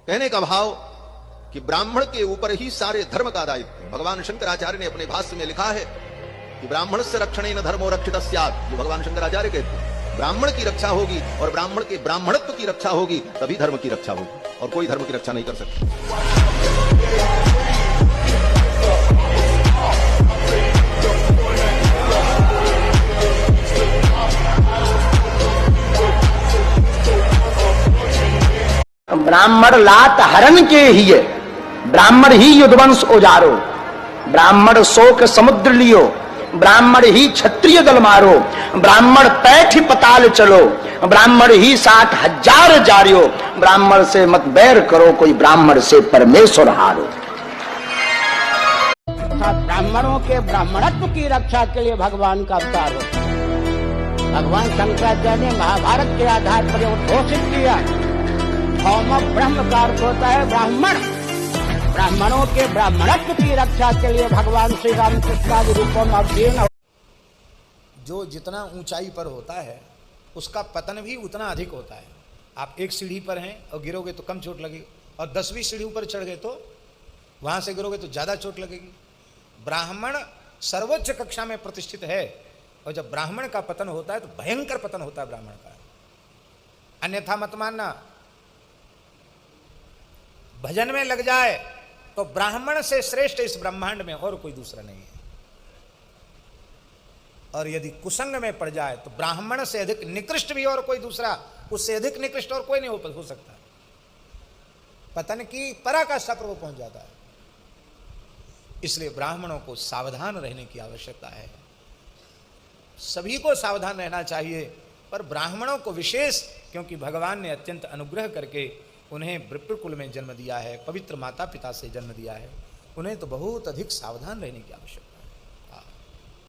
कहने का भाव कि ब्राह्मण के ऊपर ही सारे धर्म का दायित्व है। भगवान शंकराचार्य ने अपने भाष्य में लिखा है कि ब्राह्मण से रक्षणेन धर्मो रक्षित स्यात्। जो भगवान शंकराचार्य कहते हैं ब्राह्मण की रक्षा होगी और ब्राह्मण के ब्राह्मणत्व की रक्षा होगी, तभी धर्म की रक्षा होगी, और कोई धर्म की रक्षा नहीं कर सकता। ब्राह्मण लात हरण के ही है, ब्राह्मण ही युद्धवंश उजारो, ब्राह्मण शोक समुद्र लियो, ब्राह्मण ही क्षत्रिय दल मारो, ब्राह्मण पैठ पताल चलो, ब्राह्मण ही 60,000 जारियो, ब्राह्मण से मत बैर करो, कोई ब्राह्मण से परमेश्वर हारो। ब्राह्मणों के ब्राह्मणत्व की रक्षा के लिए भगवान का अवतार होता है। भगवान शंकराचार्य ने महाभारत के आधार पर घोषित किया, भौम ब्रह्म का अर्थ होता है ब्राह्मण। ब्राह्मणों के ब्राह्मणत्व की रक्षा के लिए भगवान श्री रामकृष्ण आदि रूपों में अवतीर्ण। जो जितना ऊंचाई पर होता है उसका पतन भी उतना अधिक होता है। आप एक सीढ़ी पर हैं और गिरोगे तो कम चोट लगेगी, और 10वीं सीढ़ी पर चढ़ गए तो वहां से गिरोगे तो ज्यादा चोट लगेगी। ब्राह्मण सर्वोच्च कक्षा में प्रतिष्ठित है, और जब ब्राह्मण का पतन होता है तो भयंकर पतन होता है ब्राह्मण का। अन्यथा मत मानना, भजन में लग जाए तो ब्राह्मण से श्रेष्ठ इस ब्रह्मांड में और कोई दूसरा नहीं है, और यदि कुसंग में पड़ जाए तो ब्राह्मण से अधिक निकृष्ट भी और कोई दूसरा, उससे अधिक निकृष्ट और कोई नहीं हो सकता। पतन की पराकाष्ठा पर वो पहुंच जाता है। इसलिए ब्राह्मणों को सावधान रहने की आवश्यकता है। सभी को सावधान रहना चाहिए, पर ब्राह्मणों को विशेष, क्योंकि भगवान ने अत्यंत अनुग्रह करके उन्हें विप्रकुल में जन्म दिया है, पवित्र माता पिता से जन्म दिया है, उन्हें तो बहुत अधिक सावधान रहने की आवश्यकता है।